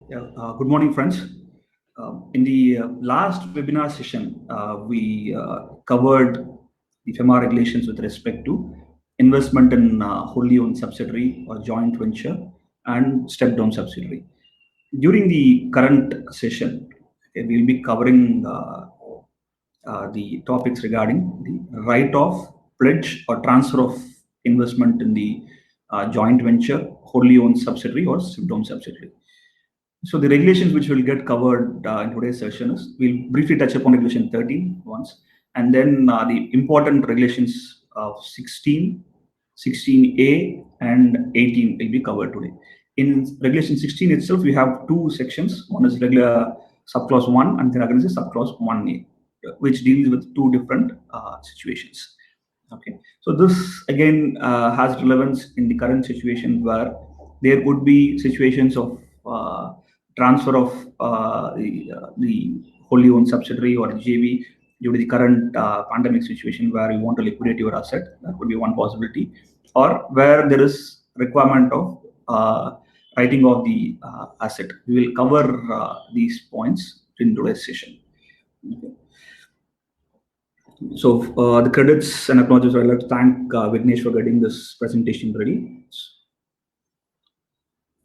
Yeah, good morning, friends. In the last webinar session, we covered the FEMA regulations with respect to investment in wholly owned subsidiary or joint venture and step-down subsidiary. During the current session, okay, we'll be covering the topics regarding the write-off, pledge, or transfer of investment in the joint venture, wholly owned subsidiary, or step-down subsidiary. So the regulations which will get covered in today's session is we'll briefly touch upon regulation 13 once, and then the important regulations of 16, 16A, and 18 will be covered today. In regulation 16 itself, we have two sections. One is regular subclause 1, and then again is subclause 1A, which deals with two different situations. Okay, so this again has relevance in the current situation where there could be situations of transfer of the wholly owned subsidiary or JV due to the current pandemic situation where you want to liquidate your asset. That would be one possibility, or where there is requirement of writing off the asset. We will cover these points in today's session. Okay. So the credits and acknowledgements, I'd like to thank Vignesh for getting this presentation ready.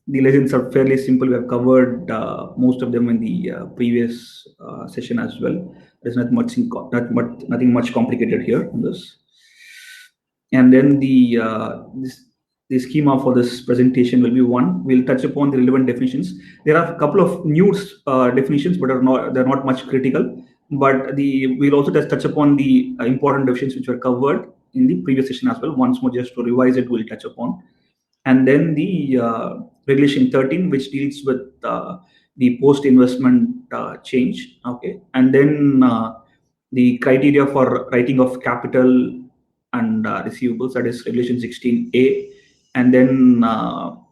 The legends are fairly simple. We have covered most of them in the previous session as well. There's nothing much complicated here in this. And then the schema for this presentation will be one. We'll touch upon the relevant definitions. There are a couple of new definitions, but they're not much critical. But we'll also just touch upon the important definitions which were covered in the previous session as well. Once more, just to revise it, we'll touch upon. And then the regulation 13, which deals with the post-investment change. Okay, and then the criteria for writing of capital and receivables, that is regulation 16A. And then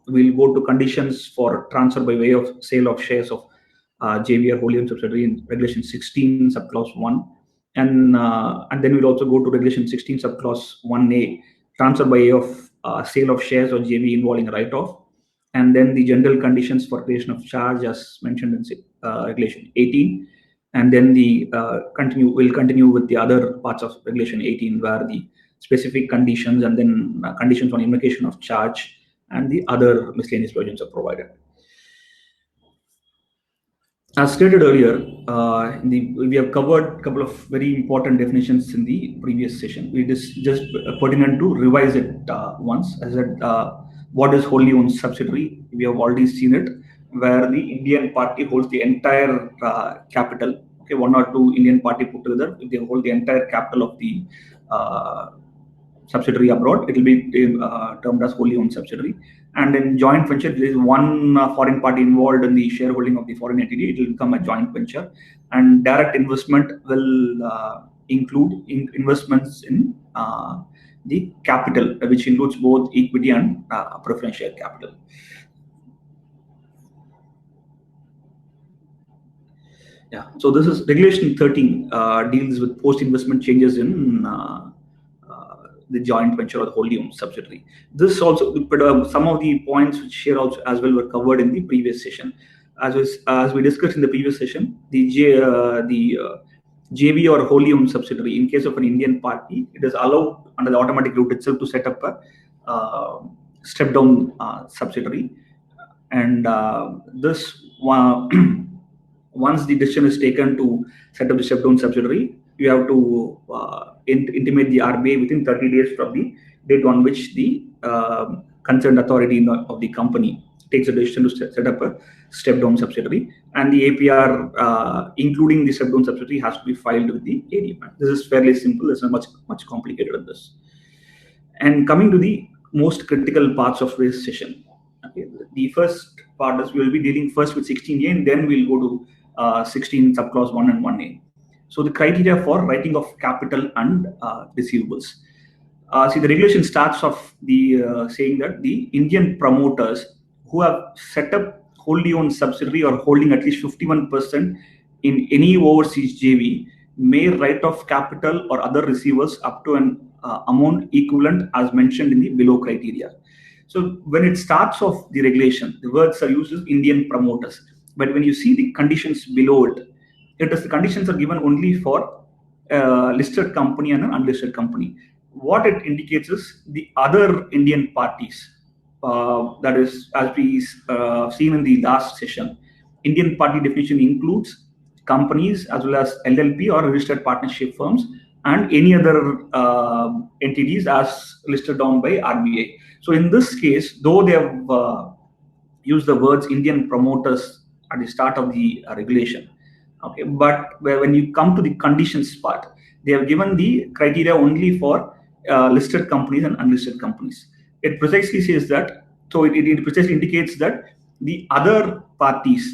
we'll go to conditions for transfer by way of sale of shares of JV or wholly owned subsidiary in regulation 16 subclause 1. And then we'll also go to regulation 16 subclause 1A, transfer by way of sale of shares or JV involving a write-off, and then the general conditions for creation of charge as mentioned in regulation 18, and then we'll continue with the other parts of regulation 18 where the specific conditions and then conditions on invocation of charge and the other miscellaneous provisions are provided. As stated earlier, we have covered a couple of very important definitions in the previous session. We just pertinent to revise it once. As I said, what is wholly owned subsidiary? We have already seen it, where the Indian party holds the entire capital. Okay, one or two Indian party put together, if they hold the entire capital of the subsidiary abroad, it will be termed as wholly owned subsidiary. And in joint venture, there is one foreign party involved in the shareholding of the foreign entity. It will become a joint venture. And direct investment will include investments in the capital, which includes both equity and preference share capital. Yeah. So this is regulation 13 deals with post-investment changes in the joint venture or the wholly owned subsidiary. This also, some of the points which here also as well were covered in the previous session. As we discussed in the previous session, the JV or wholly owned subsidiary, in case of an Indian party, it is allowed under the automatic route itself to set up a step-down subsidiary. And this once the decision is taken to set up the step-down subsidiary, you have to intimate the RBI within 30 days from the date on which the concerned authority of the company takes a decision to set up a step-down subsidiary, and the APR, including the step-down subsidiary, has to be filed with the AD. This is fairly simple. It's not much complicated than this. And coming to the most critical parts of this session, okay, the first part is we will be dealing first with 16A, and then we'll go to 16 subclause 1 and 1A. So the criteria for writing of capital and receivables. See, the regulation starts off saying that the Indian promoters who have set up wholly owned subsidiary or holding at least 51% in any overseas JV may write off capital or other receivables up to an amount equivalent as mentioned in the below criteria. So when it starts off the regulation, the words are used as Indian promoters. But when you see the conditions below it, the conditions are given only for a listed company and an unlisted company. What it indicates is the other Indian parties. That is, as we seen in the last session, Indian party definition includes companies as well as LLP or registered partnership firms and any other entities as listed down by RBI. So in this case, though they have used the words Indian promoters at the start of the regulation, okay, but when you come to the conditions part, they have given the criteria only for listed companies and unlisted companies. It precisely says that, so it precisely indicates that the other parties,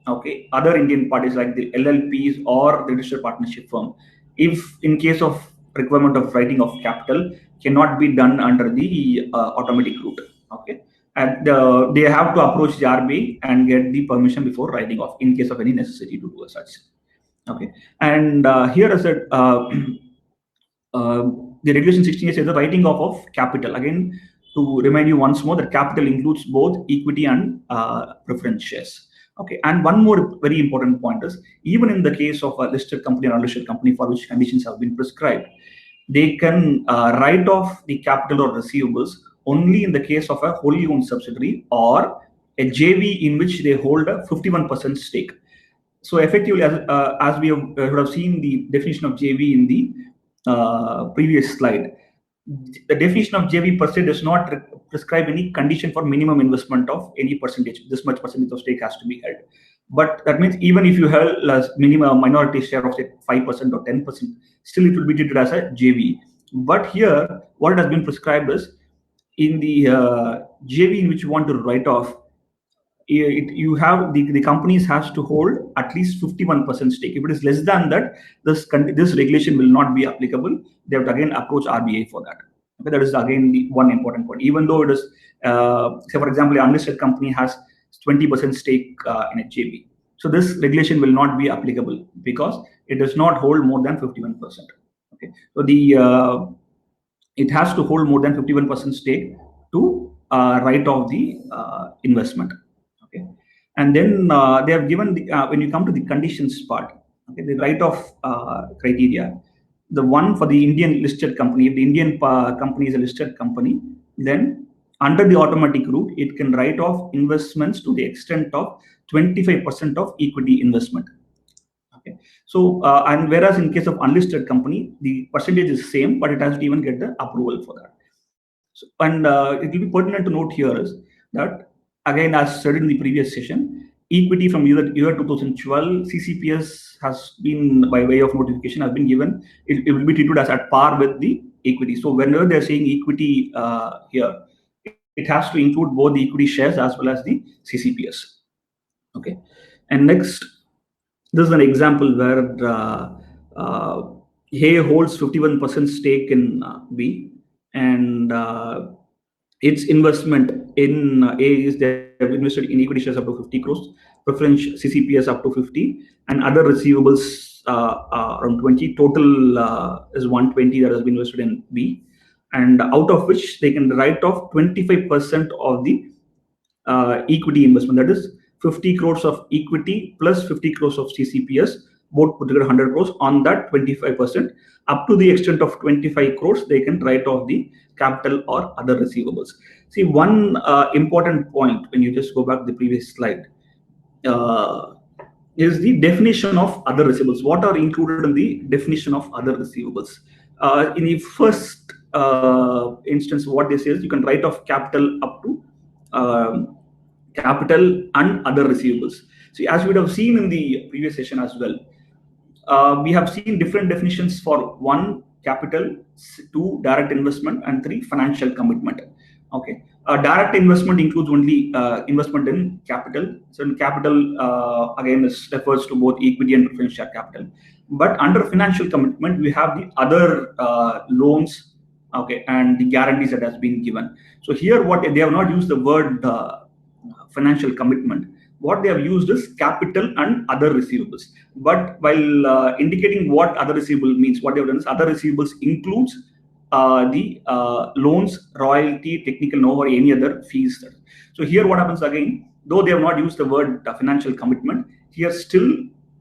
okay, other Indian parties like the LLPs or the registered partnership firm, if in case of requirement of writing of capital, cannot be done under the automatic route, okay, and they have to approach the RBI and get the permission before writing off in case of any necessity to do as such. Okay, and here I said the regulation 16 says the writing off of capital. Again, to remind you once more, that capital includes both equity and preference shares. Okay, and one more very important point is, even in the case of a listed company or unlisted company for which conditions have been prescribed, they can write off the capital or receivables only in the case of a wholly owned subsidiary or a JV in which they hold a 51% stake. So effectively, as we have seen the definition of JV in the previous slide, the definition of JV per se does not prescribe any condition for minimum investment of any percentage. This much percentage of stake has to be held. But that means even if you held a minimum minority share of say 5% or 10%, still it will be treated as a JV. But here, what has been prescribed is, in the JV in which you want to write off, you have the companies has to hold at least 51% stake. If it is less than that, this regulation will not be applicable. They have to again approach RBI for that. Okay, that is again the one important point. Even though it is, say for example, an unlisted company has 20% stake in a JV, so this regulation will not be applicable because it does not hold more than 51%. Okay, so the it has to hold more than 51% stake to write off the investment. Okay, and then they have given the, when you come to the conditions part, okay, the write-off criteria. The one for the Indian listed company, if the Indian company is a listed company, then under the automatic route, it can write off investments to the extent of 25% of equity investment. Okay, so and whereas in case of unlisted company, the percentage is same, but it has to even get the approval for that. So, and it will be pertinent to note here is that, again, as said in the previous session, equity from year 2012, CCPS has been, by way of notification, has been given. It will be treated as at par with the equity. So whenever they're saying equity here, it has to include both the equity shares as well as the CCPS. Okay, and next, this is an example where A holds 51% stake in B, and its investment in A is they have invested in equity shares up to 50 crores, preference CCPS up to 50, and other receivables around 20. Total is 120 that has been invested in B, and out of which they can write off 25% of the equity investment. That is 50 crores of equity plus 50 crores of CCPS, both put together 100 crores. On that 25%, up to the extent of 25 crores, they can write off the capital or other receivables. See, one important point when you just go back to the previous slide is the definition of other receivables. What are included in the definition of other receivables? In the first instance, what they say is you can write off capital up to capital and other receivables. So as we would have seen in the previous session as well, we have seen different definitions for 1, capital, 2, direct investment, and 3, financial commitment. Okay, direct investment includes only investment in capital. So in capital, again, this refers to both equity and preference share capital. But under financial commitment, we have the other loans, okay, and the guarantees that has been given. So here, what they have not used the word financial commitment. What they have used is capital and other receivables. But while indicating what other receivable means, what they have done is other receivables includes the loans, royalty, technical know, or any other fees. So here what happens again, though they have not used the word financial commitment, here still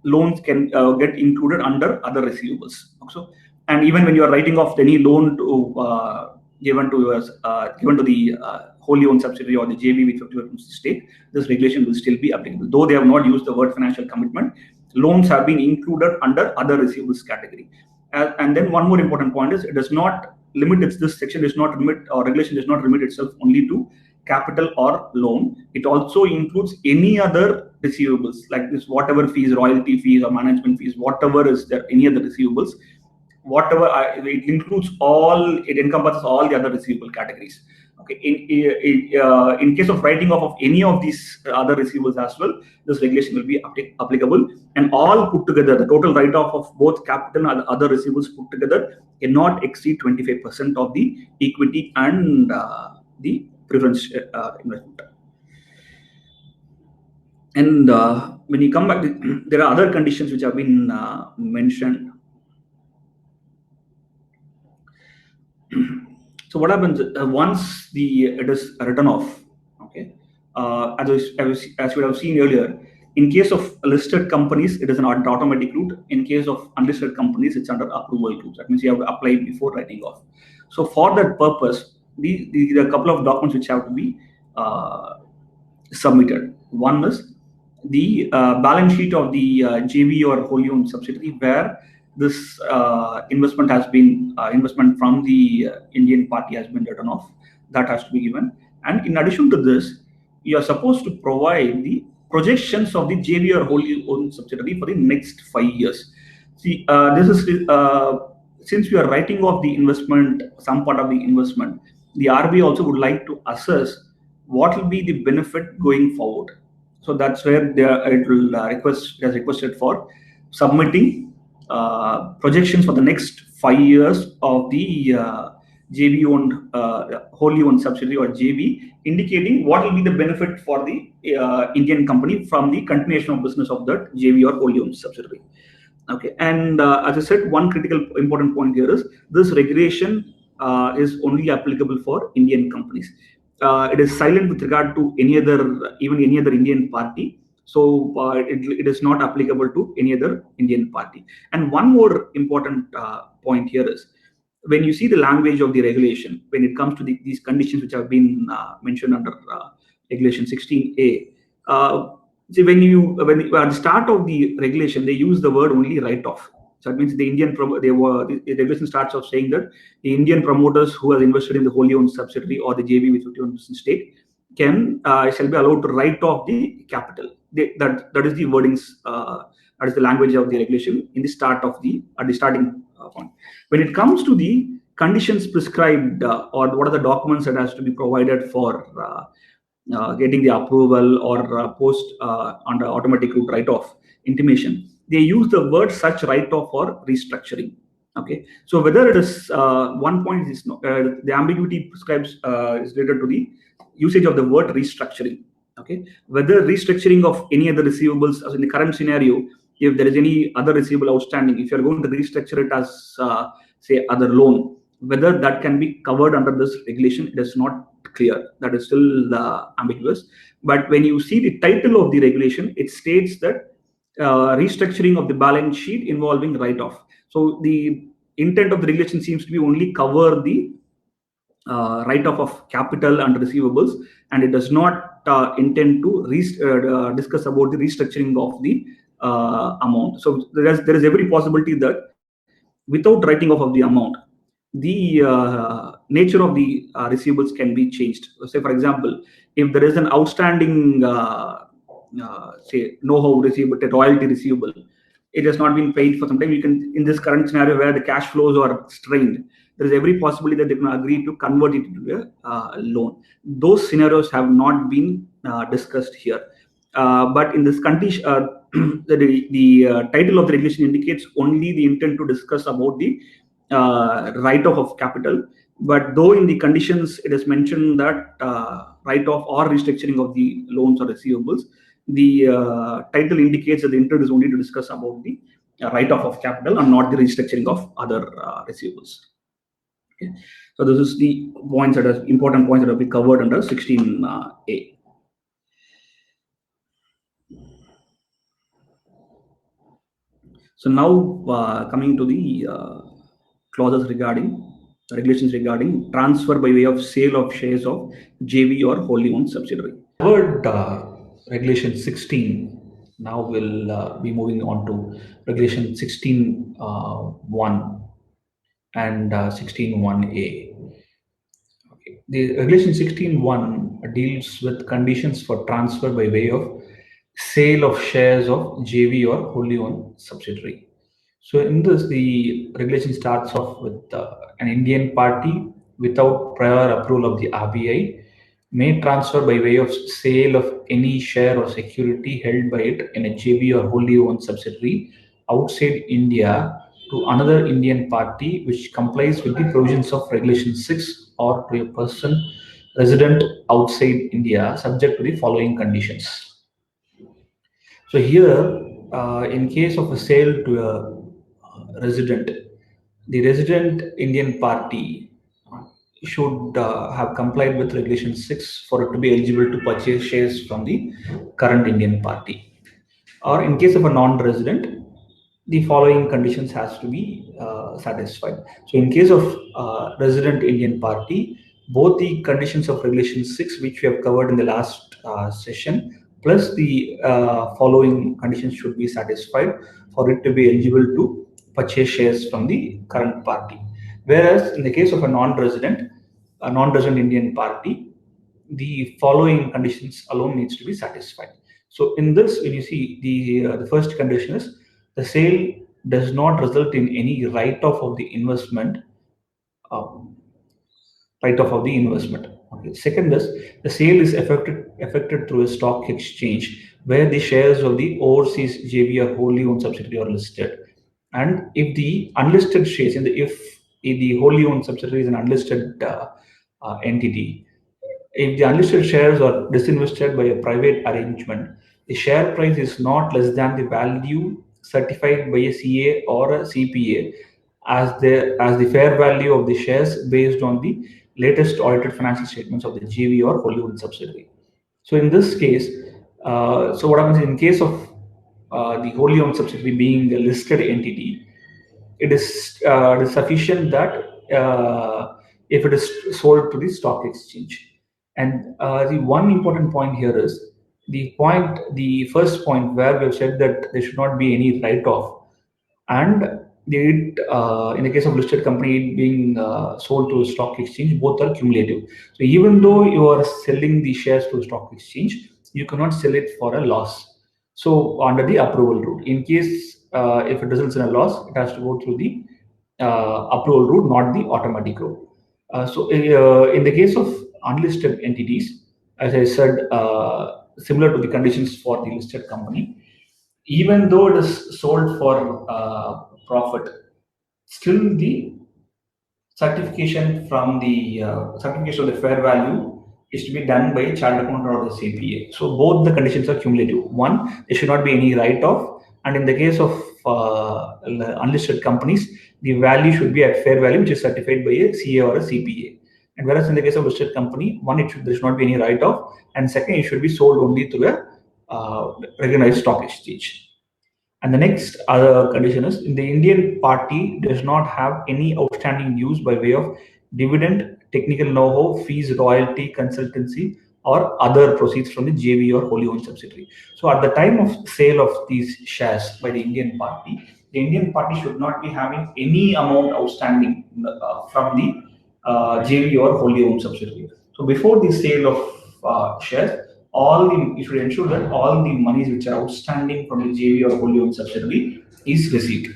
loans can get included under other receivables. So, and even when you are writing off any loan to given to the wholly owned subsidiary or the JV with 50% stake, this regulation will still be applicable. Though they have not used the word financial commitment, loans have been included under other receivables category. And then one more important point is it does not limit this section does not limit or regulation does not limit itself only to capital or loan. It also includes any other receivables like this, whatever fees, royalty fees or management fees, whatever is there, any other receivables, whatever it includes all, it encompasses all the other receivable categories. Okay, in case of writing off of any of these other receivables as well, this regulation will be applicable, and all put together, the total write-off of both capital and other receivables put together cannot exceed 25% of the equity and the preference investment. And when you come back, there are other conditions which have been mentioned. So what happens once it is written off? Okay, as we have seen earlier, in case of listed companies, it is an automatic route. In case of unlisted companies, it's under approval route. That means you have to apply before writing off. So for that purpose, there are a couple of documents which have to be submitted. One is the balance sheet of the JV or wholly owned subsidiary where this investment has been investment from the Indian party has been written off. That has to be given. And in addition to this, you are supposed to provide the projections of the JV or wholly owned subsidiary for the next 5 years. See, this is since we are writing off the investment, some part of the investment, the RBI also would like to assess what will be the benefit going forward. So that's where it will requested for submitting projections for the next 5 years of the JV owned wholly owned subsidiary or JV, indicating what will be the benefit for the Indian company from the continuation of business of that JV or wholly owned subsidiary. Okay, and as I said, one critical important point here is this regulation is only applicable for Indian companies. It is silent with regard to any other Indian party. So it is not applicable to any other Indian party. And one more important point here is when you see the language of the regulation, when it comes to these conditions which have been mentioned under Regulation 16A. See, when at the start of the regulation, they use the word only write-off. So that means the regulation starts off saying that the Indian promoters who have invested in the wholly owned subsidiary or the JV with 51% stake shall be allowed to write off the capital. That is the wordings. That is the language of the regulation at the starting point. When it comes to the conditions prescribed or what are the documents that has to be provided for getting the approval or post under automatic route write-off intimation, they use the word such write-off or restructuring. Okay, so whether it is one point is the ambiguity prescribes is related to the usage of the word restructuring. Okay, whether restructuring of any other receivables, as in the current scenario, if there is any other receivable outstanding, if you are going to restructure it as say other loan, whether that can be covered under this regulation, it is not clear. That is still ambiguous. But when you see the title of the regulation, it states that restructuring of the balance sheet involving write-off. So the intent of the regulation seems to be only cover the write-off of capital and receivables, and it does not intend to discuss about the restructuring of the amount. So there is every possibility that without writing off of the amount, the nature of the receivables can be changed. Say, for example, if there is an outstanding say know-how receivable, royalty receivable, it has not been paid for some time. You can, in this current scenario where the cash flows are strained, there is every possibility that they can agree to convert it into a loan. Those scenarios have not been discussed here. But in this condition, the title of the regulation indicates only the intent to discuss about the write-off of capital. But though in the conditions it is mentioned that write-off or restructuring of the loans or receivables, the title indicates that the intent is only to discuss about the write-off of capital and not the restructuring of other receivables. Okay. So this is the important points that have been covered under 16A. So now coming to the clauses regulations regarding transfer by way of sale of shares of JV or wholly owned subsidiary. Covered regulation 16. Now we'll be moving on to regulation 16.1 and 16.1a. Okay. The regulation 16.1 deals with conditions for transfer by way of sale of shares of JV or wholly owned subsidiary. So in this, the regulation starts off with an Indian party without prior approval of the RBI may transfer by way of sale of any share or security held by it in a JV or wholly owned subsidiary outside India to another Indian party which complies with the provisions of Regulation 6 or to a person resident outside India subject to the following conditions. So here, in case of a sale to a resident, the resident Indian party should have complied with Regulation 6 for it to be eligible to purchase shares from the current Indian party. Or in case of a non-resident, the following conditions has to be satisfied. So in case of resident Indian party, both the conditions of Regulation 6, which we have covered in the last session, plus the following conditions should be satisfied for it to be eligible to purchase shares from the current party. Whereas in the case of a non-resident Indian party, the following conditions alone needs to be satisfied. So in this, when you see the first condition is the sale does not result in any write-off of the investment. Write-off of the investment. Okay. Second is the sale is effected through a stock exchange where the shares of the overseas JV or wholly owned subsidiary are listed, and if the unlisted shares if the wholly owned subsidiary is an unlisted entity, if the unlisted shares are disinvested by a private arrangement, the share price is not less than the value certified by a CA or a CPA as the fair value of the shares based on the latest audited financial statements of the JV or wholly owned subsidiary. So in this case, so what happens in case of the wholly owned subsidiary being a listed entity, it is sufficient that if it is sold to the stock exchange. And the one important point here is the first point where we have said that there should not be any write-off, and in the case of listed company being sold to a stock exchange, both are cumulative. So even though you are selling the shares to a stock exchange, you cannot sell it for a loss. So under the approval route, in case if it results in a loss, it has to go through the approval route, not the automatic route. So in the case of unlisted entities, as I said, similar to the conditions for the listed company, even though it is sold for profit, still the certification from the certification of the fair value is to be done by a chartered accountant or the CPA. So both the conditions are cumulative. One, there should not be any write-off, and in the case of unlisted companies, the value should be at fair value, which is certified by a CA or a CPA. And whereas in the case of listed company, one, there should not be any write-off, and second, it should be sold only through a recognized stock exchange. And the next other condition is the Indian party does not have any outstanding dues by way of dividend, technical know-how, fees, royalty, consultancy, or other proceeds from the JV or wholly owned subsidiary. So at the time of sale of these shares by the Indian party should not be having any amount outstanding from the JV or wholly owned subsidiary. So before the sale of shares, you should ensure that all the monies which are outstanding from the JV or wholly owned subsidiary is received.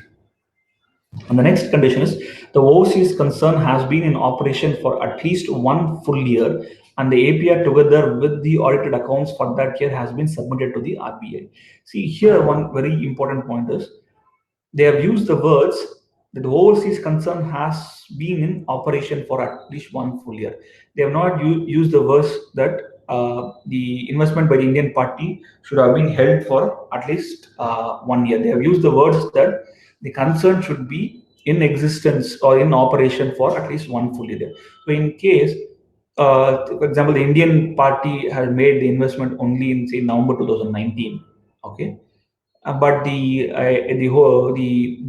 And the next condition is the overseas concern has been in operation for at least 1 full year, and the APR together with the audited accounts for that year has been submitted to the RBI. See here, one very important point is they have used the words that the overseas concern has been in operation for at least 1 full year. They have not used the words that the investment by the Indian party should have been held for at least 1 year. They have used the words that the concern should be in existence or in operation for at least 1 full year. So in case, for example, the Indian party has made the investment only in say November 2019, okay, but the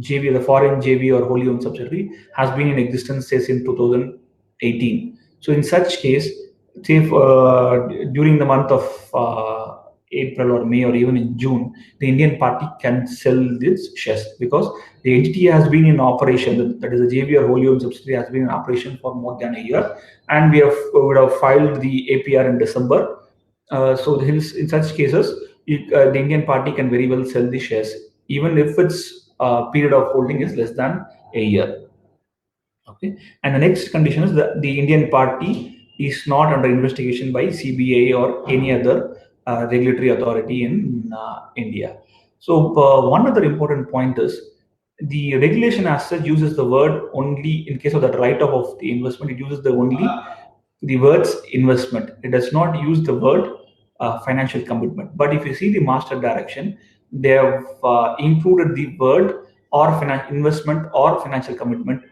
JV, the foreign JV or wholly owned subsidiary, has been in existence since in 2018. So in such case, say during the month of April or May or even in June, the Indian party can sell its shares because the entity has been in operation. That is, the JV or wholly owned subsidiary has been in operation for more than a year, and would have filed the APR in December. So hence, in such cases, the Indian party can very well sell the shares, even if its period of holding is less than a year. Okay. And the next condition is that the Indian party is not under investigation by CBI or any other regulatory authority in India. So one other important point is the regulation as such uses the word only in case of that write-off of the investment. It uses the words investment. It does not use the word financial commitment. But if you see the master direction, they have included the word or investment or financial commitment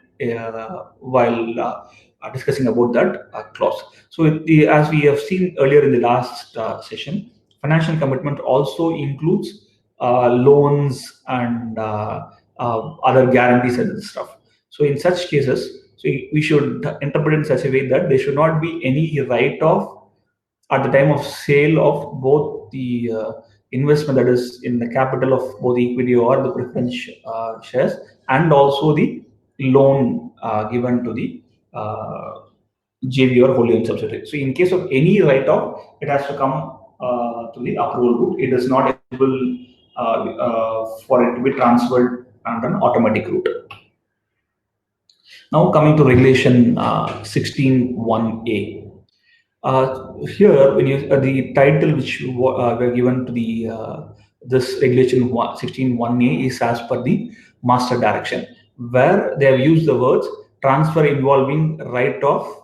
while discussing about that clause. So, as we have seen earlier in the last session, financial commitment also includes loans and other guarantees and stuff. So, in such cases, so we should interpret in such a way that there should not be any write-off at the time of sale of both the investment, that is in the capital of both equity or the preference shares, and also the loan given to the JV or wholly owned subsidiary. So in case of any write-off, it has to come to the approval route. It is not able for it to be transferred under an automatic route. Now coming to regulation 16.1a. Here, when you the title which were given to the this regulation 16.1a is as per the master direction, where they have used the words transfer involving write-off.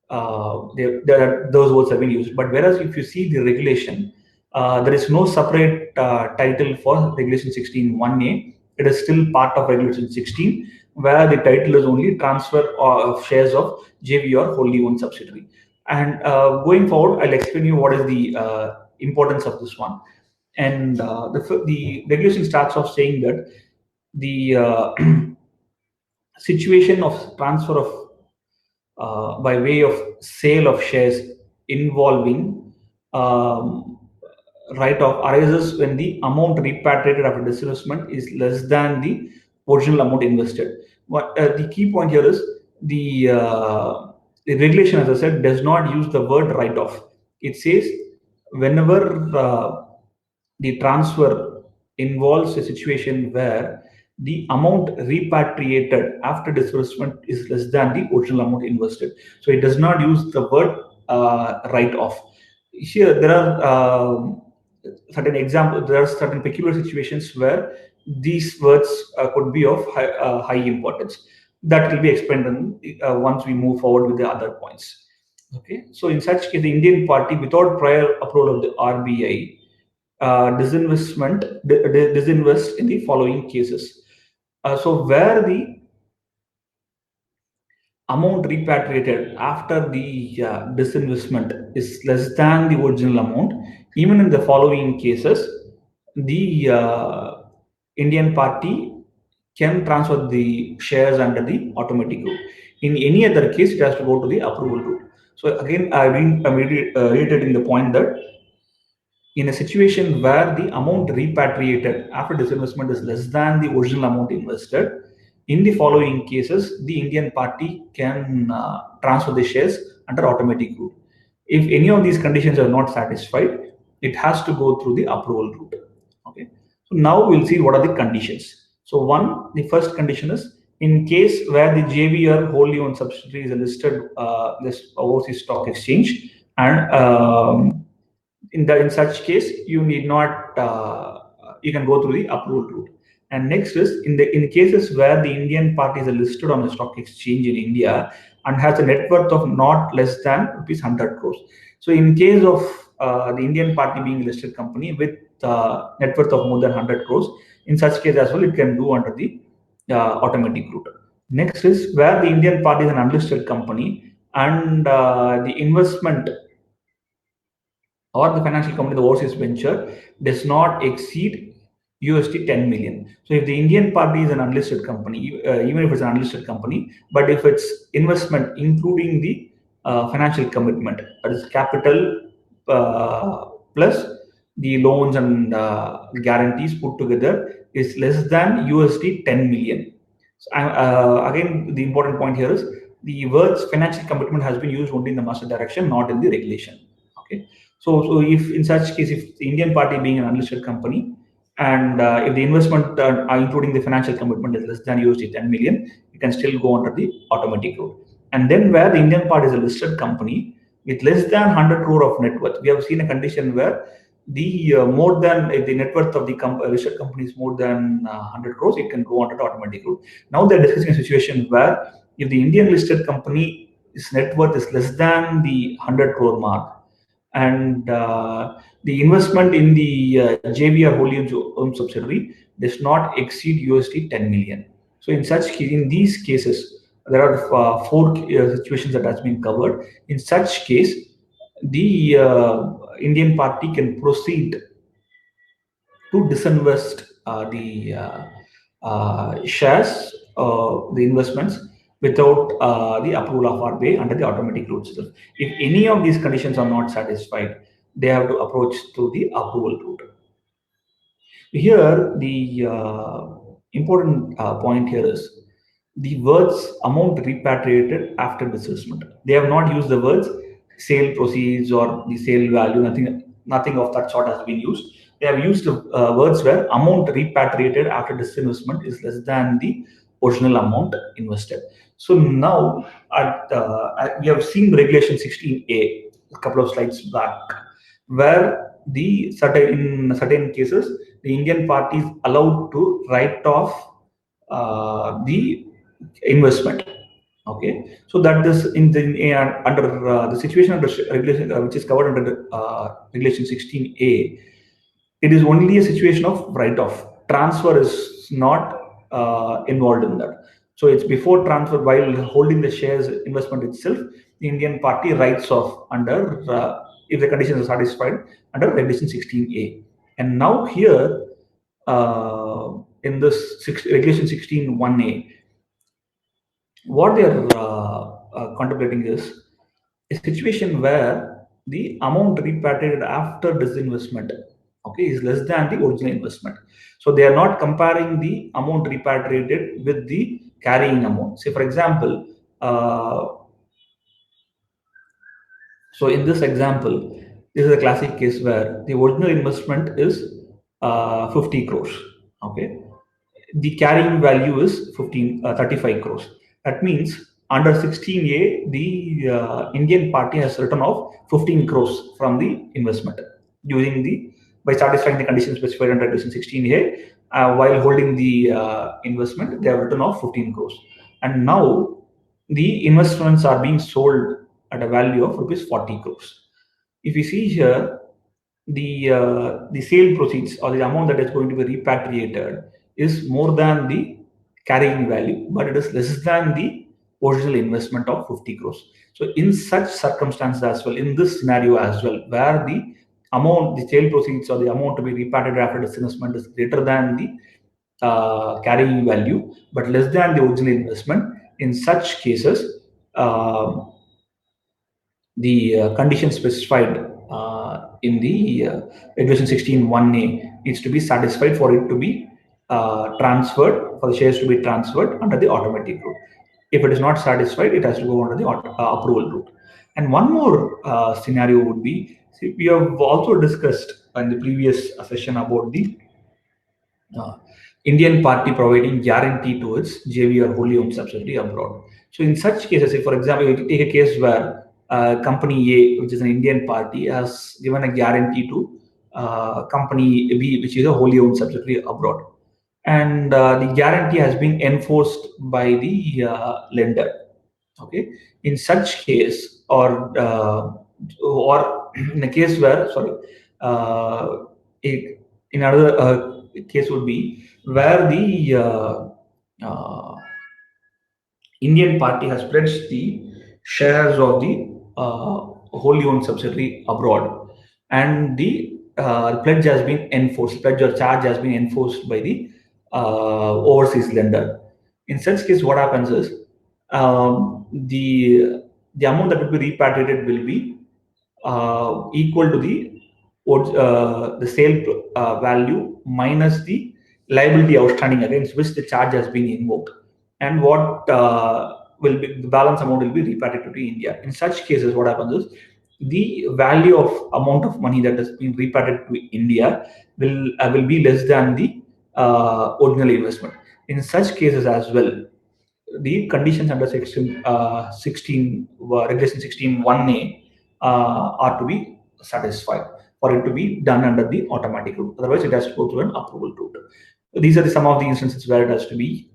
Those words have been used. But whereas if you see the regulation, there is no separate title for regulation 16.1a. It is still part of regulation 16, where the title is only transfer of shares of JV or wholly owned subsidiary. And going forward, I'll explain you what is the importance of this one. And the regulation starts off saying that the situation of transfer of by way of sale of shares involving write-off arises when the amount repatriated after disbursement is less than the original amount invested. But the key point here is the regulation, as I said, does not use the word write-off. It says whenever the transfer involves a situation where the amount repatriated after disbursement is less than the original amount invested. So it does not use the word write-off. Here, there are certain examples, there are certain peculiar situations where these words could be of high importance. That will be explained once we move forward with the other points. Okay, so in such case, the Indian party, without prior approval of the RBI, disinvest in the following cases. So where the amount repatriated after the disinvestment is less than the original amount, even in the following cases, the Indian party can transfer the shares under the automatic route. In any other case, it has to go to the approval route. So again, I'm reiterating the point that in a situation where the amount repatriated after disinvestment is less than the original amount invested, in the following cases, the Indian party can transfer the shares under automatic route. If any of these conditions are not satisfied, it has to go through the approval route. Okay. So now we'll see what are the conditions. So the first condition is in case where the JV or wholly owned subsidiary is listed this overseas stock exchange, and in such case you need not you can go through the approval route. And next is in cases where the Indian parties are listed on a stock exchange in India and has a net worth of not less than rupees 100 crores. So in case of the Indian party being a listed company with net worth of more than 100 crores, in such case as well it can do under the automatic route. Next is where the Indian party is an unlisted company and the investment or the financial company, the overseas venture, does not exceed USD 10 million. So if the Indian party is an unlisted company, even if it's an unlisted company, but if it's investment including the financial commitment, that is capital plus the loans and guarantees put together is less than USD 10 million. So, again, the important point here is the words financial commitment has been used only in the master direction, not in the regulation. Okay. So if in such case, if the Indian party being an unlisted company, and if the investment including the financial commitment is less than USD 10 million, you can still go under the automatic route. And then where the Indian part is a listed company with less than 100 crore of net worth, we have seen a condition where the more than if the net worth of the listed company is more than 100 crores, it can go under the automatic route. Now they're discussing a situation where if the Indian listed company's net worth is less than the 100 crore mark, and the investment in the JV or wholly owned subsidiary does not exceed USD 10 million. So in these cases, there are four situations that has been covered. In such case, the Indian party can proceed to disinvest the shares, the investments, without the approval of RBI under the automatic route itself. If any of these conditions are not satisfied, they have to approach to the approval route. Here, the important point here is the words amount repatriated after disbursement. They have not used the words sale proceeds or the sale value. Nothing of that sort has been used. They have used words where amount repatriated after disinvestment is less than the original amount invested. So now we have seen regulation 16A a couple of slides back, where in certain cases the Indian party is allowed to write off the investment. Okay, so that is under the situation under regulation which is covered under the regulation 16A. It is only a situation of write-off. Transfer is not involved in that. So it's before transfer, while holding the shares investment itself, the Indian party writes off under if the conditions are satisfied under regulation 16A. And now here in this regulation 16(1)(a), what they are contemplating is a situation where the amount repatriated after disinvestment, okay, is less than the original investment. So they are not comparing the amount repatriated with the carrying amount. Say, for example, so in this example, this is a classic case where the original investment is 50 crores. Okay, the carrying value is 35 crores. That means under 16A, the Indian party has written off 15 crores from the investment by satisfying the conditions specified under regulation 16A. While holding the investment, they have written off 15 crores. And now the investments are being sold at a value of rupees 40 crores. If you see here, the sale proceeds or the amount that is going to be repatriated is more than the carrying value, but it is less than the original investment of 50 crores. So in such circumstances as well, in this scenario as well, where the amount, the sale proceeds or the amount to be repatriated after disinvestment is greater than the carrying value, but less than the original investment, in such cases, the condition specified in the regulation 16(1)(a) needs to be satisfied for it to be transferred, for the shares to be transferred under the automatic route. If it is not satisfied, it has to go under the approval route. And one more scenario would be, see, we have also discussed in the previous session about the Indian party providing guarantee to its JV or wholly owned subsidiary abroad. So in such cases, if for example, you take a case where company A, which is an Indian party, has given a guarantee to company B, which is a wholly owned subsidiary abroad, and the guarantee has been enforced by the lender. Okay, in such case, or in a case where, in another case would be where the Indian party has pledged the shares of the wholly owned subsidiary abroad, and the pledge has been enforced, pledge or charge has been enforced by the overseas lender. In such case, what happens is the amount that will be repatriated will be equal to the sale value minus the liability outstanding against which the charge has been invoked, and what will be the balance amount will be repatriated to India. In such cases, what happens is the value of amount of money that has been repatriated to India will be less than the original investment. In such cases as well, the conditions under section 16 regulation 16(1)(a) are to be satisfied for it to be done under the automatic route. Otherwise, it has to go through an approval route. So these are some of the instances where it has to be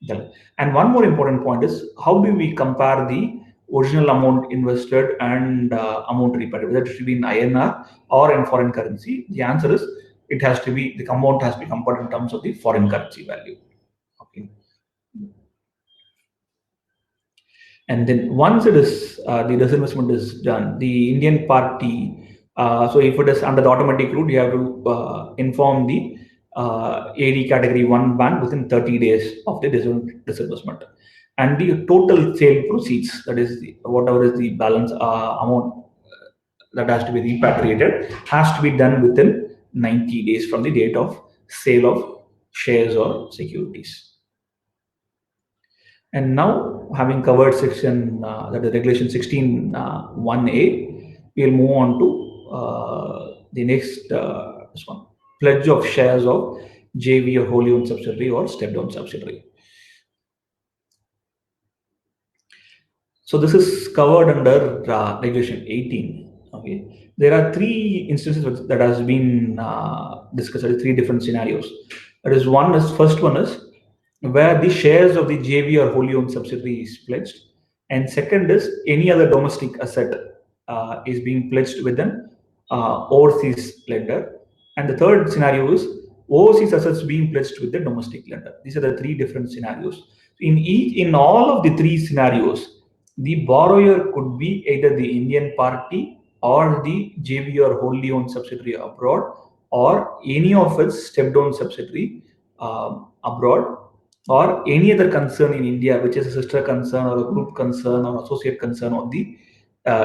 done. And one more important point is, how do we compare the original amount invested and amount repatriated, whether it should be in INR or in foreign currency? The answer is, it has to be, the amount has to be compared in terms of the foreign currency value. Okay. And then once it is the disinvestment is done, the Indian party, so if it is under the automatic route, you have to inform the AD category 1 bank within 30 days of the disinvestment. And the total sale proceeds, that is whatever is the balance amount that has to be repatriated, has to be done within 90 days from the date of sale of shares or securities. And now, having covered section that is regulation 16(1)(a), we'll move on to the next this one, pledge of shares of JV or wholly owned subsidiary or step down subsidiary. So this is covered under regulation 18. Okay, there are three instances that has been discussed. There are three different scenarios. That is, first one is where the shares of the JV or wholly owned subsidiary is pledged, and second is any other domestic asset is being pledged with an overseas lender, and the third scenario is overseas assets being pledged with the domestic lender. These are the three different scenarios. In all of the three scenarios, the borrower could be either the Indian party or the JV or wholly owned subsidiary abroad, or any of its step down subsidiary abroad, or any other concern in India, which is a sister concern or a group concern or associate concern of the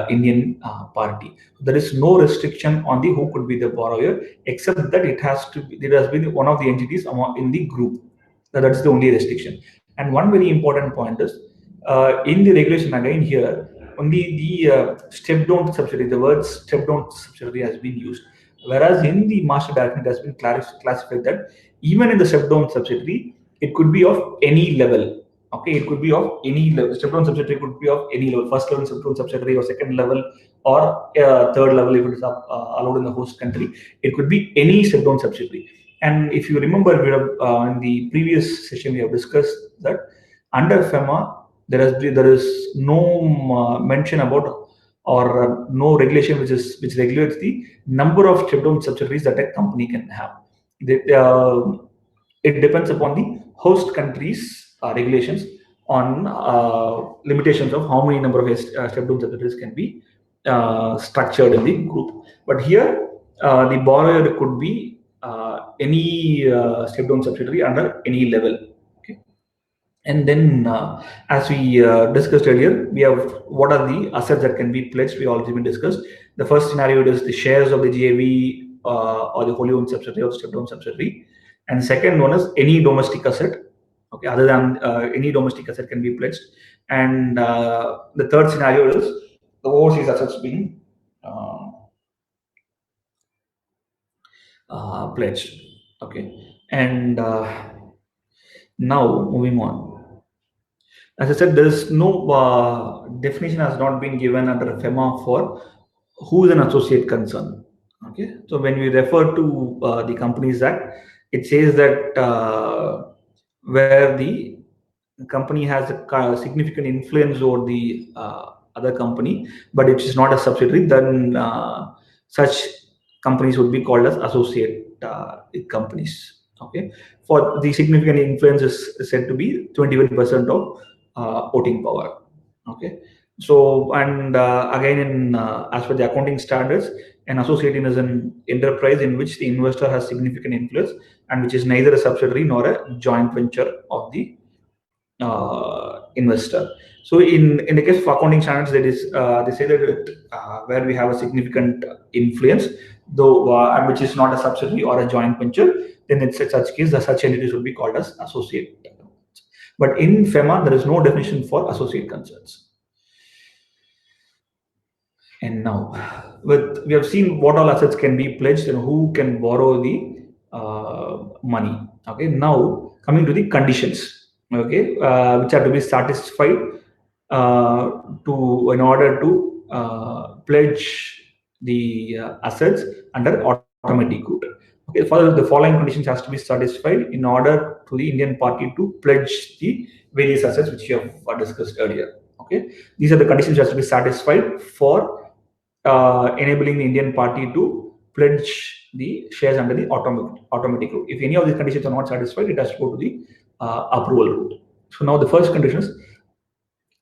Indian party. There is no restriction on the who could be the borrower, except that it has been one of the entities in the group. That's the only restriction. And one very important point is, in the regulation again here, only the step down subsidiary, the word step down subsidiary has been used, whereas in the master directive it has been classified that even in the step down subsidiary, it could be of any level. Okay, it could be of any level. Step down subsidiary could be of any level, first level step down subsidiary, or second level, or third level if it is allowed in the host country. It could be any step down subsidiary. And if you remember, we have, in the previous session we have discussed that under FEMA there is no mention about or no regulation which regulates the number of step down subsidiaries that a company can have. It depends upon the host country's regulations on limitations of how many number of step down subsidiaries can be structured in the group. But here, the borrower could be any step down subsidiary under any level. Okay. And then, as we discussed earlier, we have what are the assets that can be pledged. We already been discussed. The first scenario is the shares of the JV or the wholly owned subsidiary or step down subsidiary. And second one is any domestic asset, okay, other than any domestic asset can be pledged. And the third scenario is the overseas assets being pledged. Okay, and now moving on. As I said, there is no definition has not been given under FEMA for who is an associate concern. Okay, so when we refer to the Companies Act, it says that where the company has a significant influence over the other company, but it is not a subsidiary, then such companies would be called as associate companies. Okay, for the significant influence is said to be 21% of voting power. Okay, So, and again, as per the accounting standards, an associate is an enterprise in which the investor has significant influence and which is neither a subsidiary nor a joint venture of the investor. So, in the case of accounting standards, that is, they say that where we have a significant influence, though, and which is not a subsidiary or a joint venture, then in such case, the such entities will be called as associate. But in FEMA, there is no definition for associate concerns. And now, we have seen what all assets can be pledged and who can borrow the money. Okay, now coming to the conditions. Okay, which have to be satisfied in order to pledge the assets under automatic route. Okay, for the following conditions has to be satisfied in order to the Indian party to pledge the various assets which you have discussed earlier. Okay, these are the conditions which has to be satisfied for enabling the Indian party to pledge the shares under the automatic route. If any of these conditions are not satisfied, it has to go to the approval route. So now the first condition is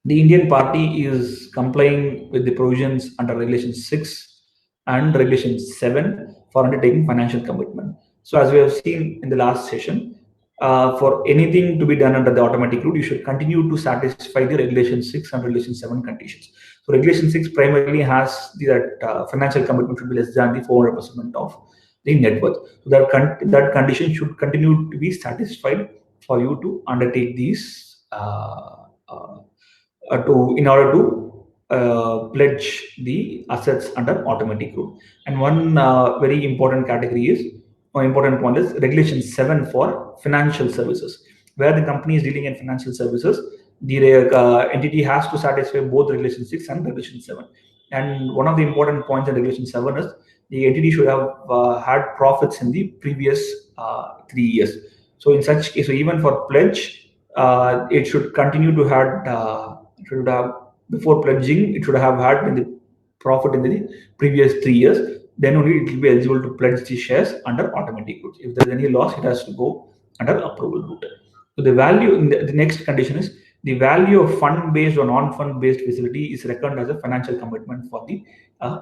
the Indian party is complying with the provisions under Regulation 6 and Regulation 7 for undertaking financial commitment. So as we have seen in the last session, for anything to be done under the automatic route, you should continue to satisfy the Regulation 6 and Regulation 7 conditions. So Regulation 6 primarily has that financial commitment should be less than the 400% of the net worth. So that condition should continue to be satisfied for you to undertake these in order to pledge the assets under automatic route. And one very important category is, or important point is Regulation 7 for financial services, where the company is dealing in financial services. The entity has to satisfy both Regulation 6 and Regulation 7. And one of the important points in Regulation 7 is the entity should have had profits in the previous 3 years. So in such case, so even for pledge, it should continue to have before pledging, it should have had in the profit in the previous 3 years. Then only it will be eligible to pledge the shares under automatic route. If there's any loss, it has to go under approval route. So the value in the next condition is the value of fund-based or non-fund-based facility is reckoned as a financial commitment for the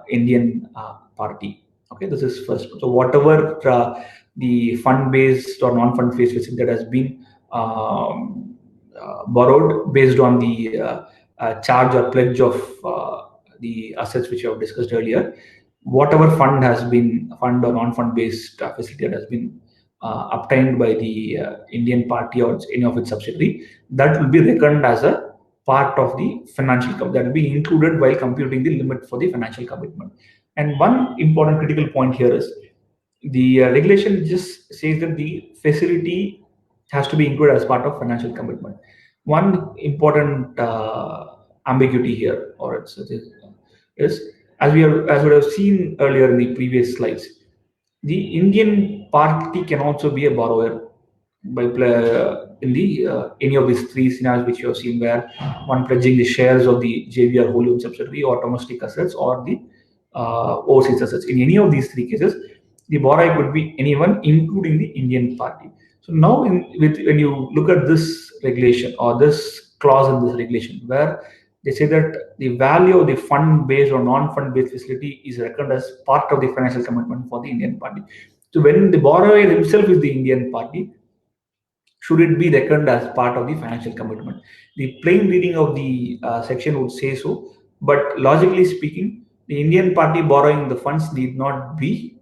Indian party. Okay, this is first. So whatever the fund-based or non-fund-based facility that has been borrowed based on the charge or pledge of the assets which you have discussed earlier, whatever fund or non-fund based facility that has been obtained by the Indian party or any of its subsidiary, that will be reckoned as a part of the financial commitment. That will be included while computing the limit for the financial commitment. And one important critical point here is the regulation just says that the facility has to be included as part of financial commitment. One important ambiguity here, or is as we have seen earlier in the previous slides, the Indian party can also be a borrower by in the any of these three scenarios which you have seen, where one pledging the shares of the JV or wholly owned subsidiary or domestic assets or the overseas assets. In any of these three cases, the borrower could be anyone, including the Indian party. So now, when you look at this regulation or this clause in this regulation, where they say that the value of the fund-based or non-fund-based facility is reckoned as part of the financial commitment for the Indian party. So when the borrower himself is the Indian party, should it be reckoned as part of the financial commitment? The plain reading of the section would say so, but logically speaking, the Indian party borrowing the funds need not be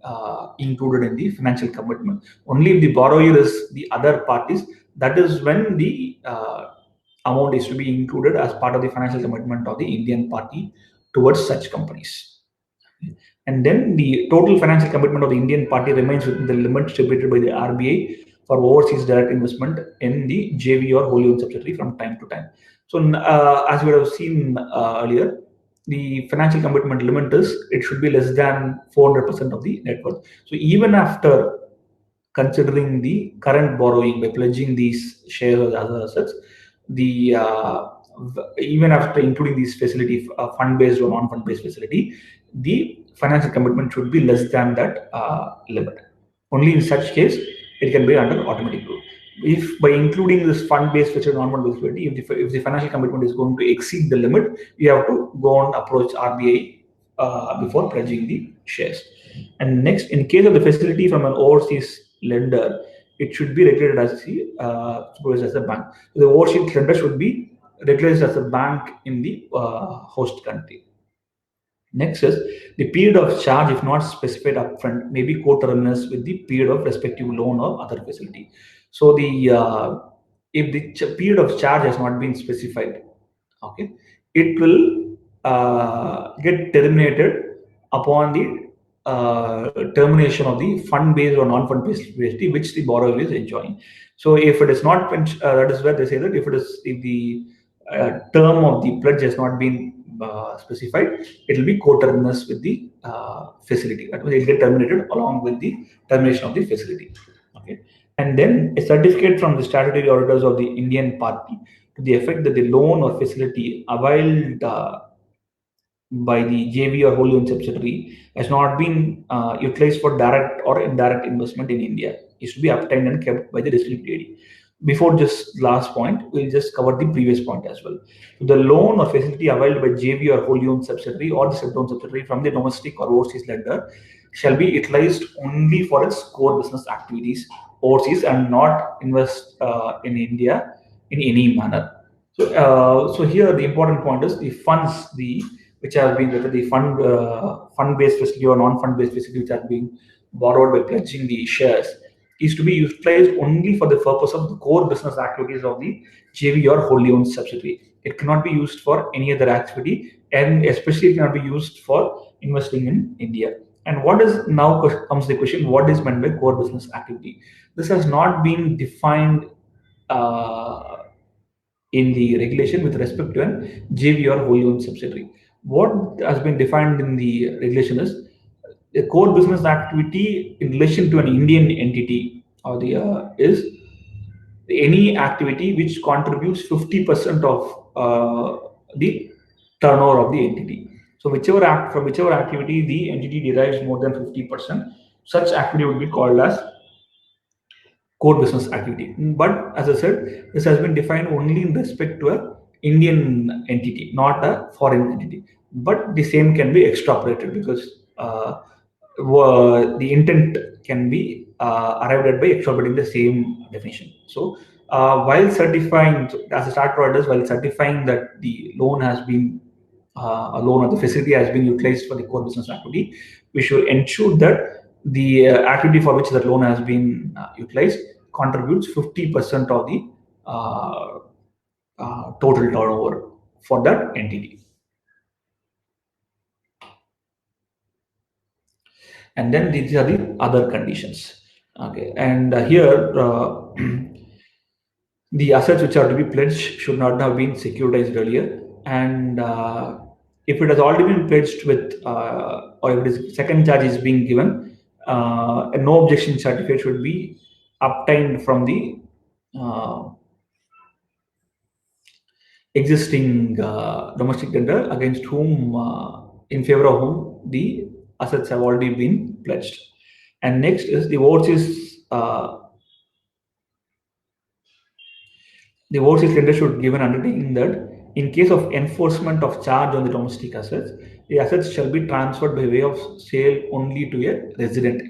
included in the financial commitment. Only if the borrower is the other parties, that is when the amount is to be included as part of the financial commitment of the Indian party towards such companies. And then the total financial commitment of the Indian party remains within the limits stipulated by the RBI for overseas direct investment in the JV or wholly owned subsidiary from time to time. So as we have seen earlier, the financial commitment limit is it should be less than 400% of the net worth. So even after considering the current borrowing by pledging these shares or other assets, the even after including these facility, fund-based or non-fund-based facility, the financial commitment should be less than that limit. Only in such case, it can be under automatic route. if by including this fund-based facility, non-fund-based facility, if the financial commitment is going to exceed the limit, you have to go and approach RBI before pledging the shares. And next, in case of the facility from an overseas lender, it should be regulated as a bank. So the overseas lender should be regulated as a bank in the host country. Next is the period of charge, if not specified upfront, may be coterminous with the period of respective loan or other facility. So the if the period of charge has not been specified, okay, it will get terminated upon the termination of the fund-based or non-fund-based facility which the borrower is enjoying. So if it is not, that is where they say that if the term of the pledge has not been specified, it will be coterminous with the facility. That means it will get terminated along with the termination of the facility. Okay, and then a certificate from the statutory auditors of the Indian party to the effect that the loan or facility availed by the JV or wholly owned subsidiary has not been utilized for direct or indirect investment in India is to be obtained and kept by the district AD. Before just last point, we'll just cover the previous point as well. The loan or facility availed by JV or wholly owned subsidiary or the step-down subsidiary from the domestic or overseas lender shall be utilized only for its core business activities overseas and not invest in India in any manner. So here the important point is the funds which have been whether the fund-based facility or non-fund-based facility which have been borrowed by pledging the shares is to be utilized only for the purpose of the core business activities of the JV or wholly owned subsidiary. It cannot be used for any other activity, and especially it cannot be used for investing in India. And what is now comes the question: what is meant by core business activity? This has not been defined in the regulation with respect to an JV or wholly owned subsidiary. What has been defined in the regulation is a core business activity in relation to an Indian entity or the is any activity which contributes 50% of the turnover of the entity. So from whichever activity the entity derives more than 50%, such activity would be called as core business activity. But as I said, this has been defined only in respect to a Indian entity, not a foreign entity. But the same can be extrapolated because the intent can be arrived at by extrapolating the same definition. So while certifying, as a start product, while certifying that the loan has been a loan or the facility has been utilized for the core business activity, we should ensure that the activity for which the loan has been utilized contributes 50% of the total turnover for that entity. And then these are the other conditions. Okay, and here the assets which are to be pledged should not have been securitized earlier, and if it has already been pledged with or if it is second charge is being given, a no objection certificate should be obtained from the existing domestic lender against whom in favor of whom the assets have already been pledged. And next is the overseas lender should give an undertaking that in case of enforcement of charge on the domestic assets, the assets shall be transferred by way of sale only to a resident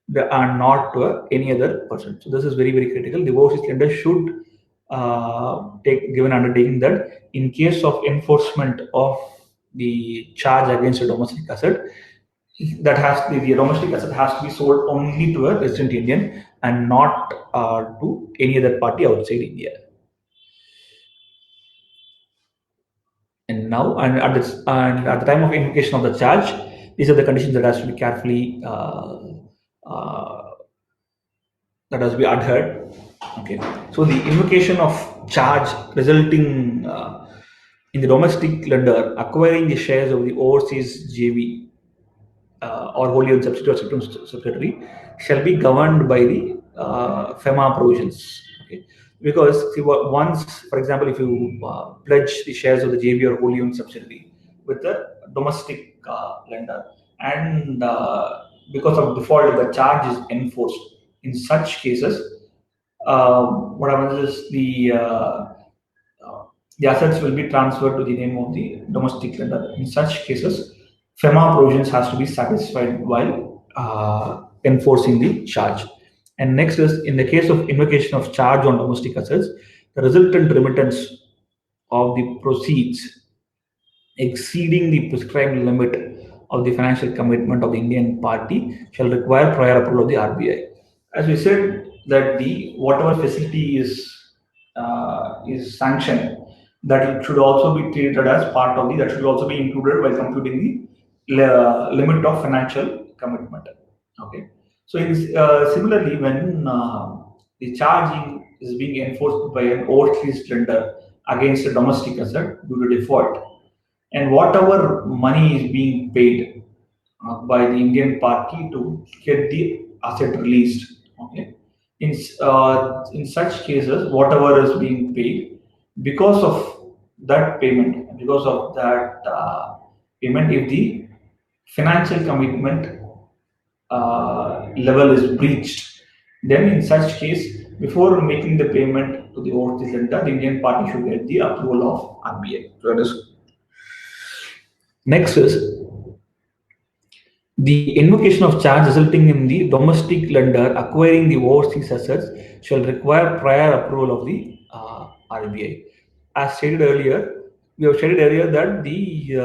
and not to any other person. So this is very, very critical. The overseas lender should give an undertaking that in case of enforcement of the charge against a domestic asset, that has the domestic asset has to be sold only to a resident Indian and not to any other party outside India. And now, and at the time of invocation of the charge, these are the conditions that has to be carefully that has to be adhered. Okay, so the invocation of charge resulting in the domestic lender acquiring the shares of the overseas JV or wholly owned subsidiary or subsidiary shall be governed by the FEMA provisions. Okay, because see, once, for example, if you pledge the shares of the JV or wholly owned subsidiary with the domestic lender, and because of default the charge is enforced, in such cases what happens is the assets will be transferred to the name of the domestic lender. In such cases, FEMA provisions has to be satisfied while enforcing the charge. And next is, in the case of invocation of charge on domestic assets, the resultant remittance of the proceeds exceeding the prescribed limit of the financial commitment of the Indian party shall require prior approval of the RBI. As we said, that the whatever facility is sanctioned, that it should also be treated as part of the, that should also be included while computing the limit of financial commitment. Okay. So similarly, when the charging is being enforced by an overseas lender against a domestic asset due to default, and whatever money is being paid by the Indian party to get the asset released. Okay, in such cases, whatever is being paid, because of that payment, if the financial commitment level is breached, then in such case, before making the payment to the overseas lender, the Indian party should get the approval of RBI. So that is. Next is the invocation of charge resulting in the domestic lender acquiring the overseas assets shall require prior approval of the RBI. As stated earlier, we have stated earlier that the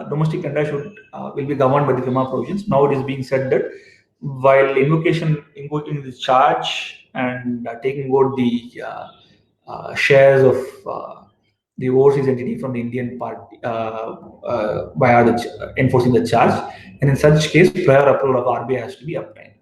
domestic lender will be governed by the FEMA provisions. Now it is being said that while invoking the charge and taking out the shares of the overseas entity from the Indian party via enforcing the charge, and in such case, prior approval of RBI has to be obtained.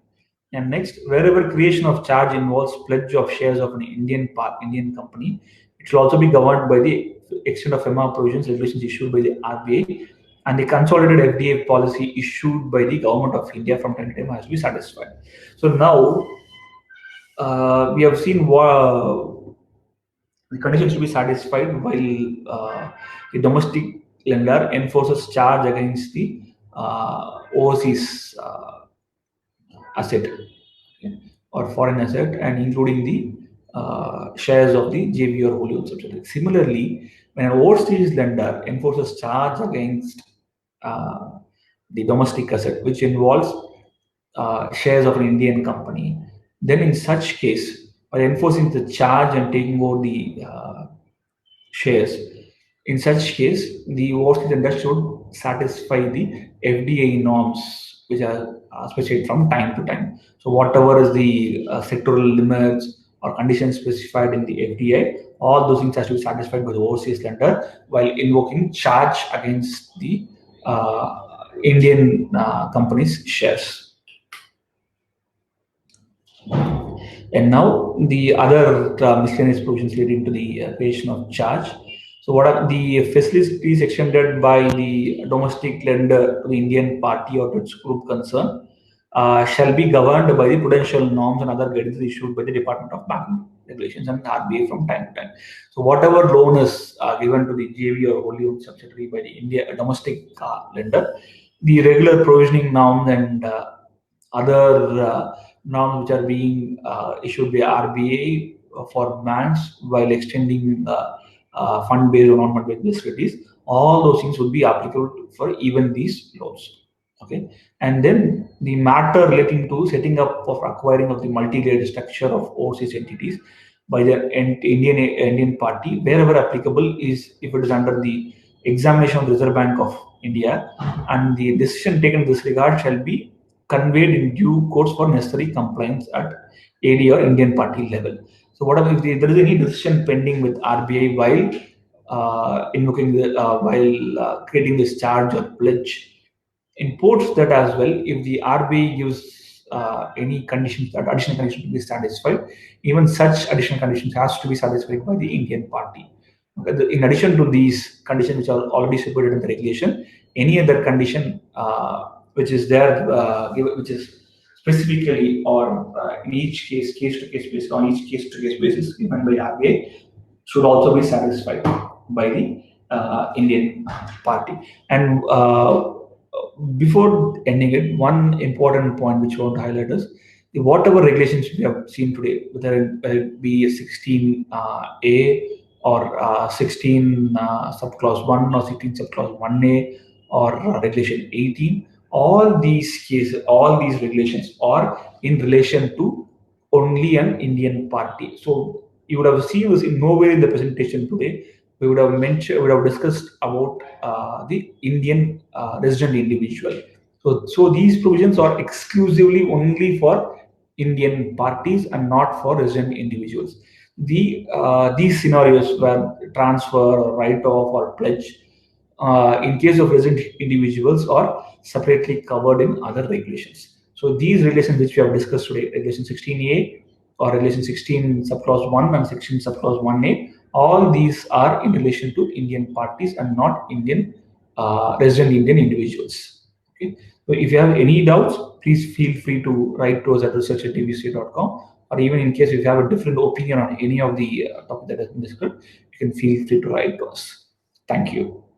And next, wherever creation of charge involves pledge of shares of an Indian company, it should also be governed by the extent of FEMA provisions regulations issued by the RBI, and the consolidated FDA policy issued by the government of India from time to time has to be satisfied. So now we have seen the conditions to be satisfied while the domestic lender enforces charge against the overseas asset, okay, or foreign asset, and including the shares of the JV or wholly owned subsidiary. Similarly, when an overseas lender enforces charge against the domestic asset, which involves shares of an Indian company, then in such case, by enforcing the charge and taking over the shares, in such case, the overseas lender should satisfy the FDA norms, which are specified from time to time. So whatever is the sectoral limits or conditions specified in the FDA, all those things have to be satisfied by the overseas lender while invoking charge against the Indian company's shares. And now the other miscellaneous provisions leading to the creation of charge. So what are the facilities extended by the domestic lender to the Indian party or to its group concern shall be governed by the prudential norms and other guidance issued by the Department of Banking Regulations and RBI from time to time. So whatever loan is given to the JV or wholly owned subsidiary by the domestic lender, the regular provisioning norms and other norms which are being issued by RBI for banks while extending fund-based or non-fund-based facilities, all those things would be applicable for even these loans. Okay, and then the matter relating to setting up of acquiring of the multi-layered structure of overseas entities by the Indian party, wherever applicable, is if it is under the examination of the Reserve Bank of India, and the decision taken in this regard shall be conveyed in due course for necessary compliance at AD or Indian party level. So whatever if there is any decision pending with RBI while creating this charge or pledge, imports that as well, if the RBI gives any conditions, that additional conditions to be satisfied, even such additional conditions has to be satisfied by the Indian party. Okay. In addition to these conditions which are already stipulated in the regulation, any other condition which is there, which is specifically or in each case to case basis, on each case to case basis given by RBI, should also be satisfied by the Indian party. And before ending it, one important point which I want to highlight is Whatever regulations we have seen today, whether it be 16A or 16 subclause 1 or 16 subclause 1A or regulation 18, all these cases, all these regulations are in relation to only an Indian party. So you would have seen this in nowhere in the presentation today. We would have mentioned, we would have discussed about the Indian resident individual. So these provisions are exclusively only for Indian parties and not for resident individuals. These scenarios where transfer or write-off or pledge, in case of resident individuals, are separately covered in other regulations. So these regulations which we have discussed today, regulation 16A or regulation 16 subclause 1 and 16 subclause 1A, all these are in relation to Indian parties and not Indian resident Indian individuals. Okay. So if you have any doubts, please feel free to write to us at research@tvc.com, or even in case if you have a different opinion on any of the topic that has been discussed, you can feel free to write to us. Thank you.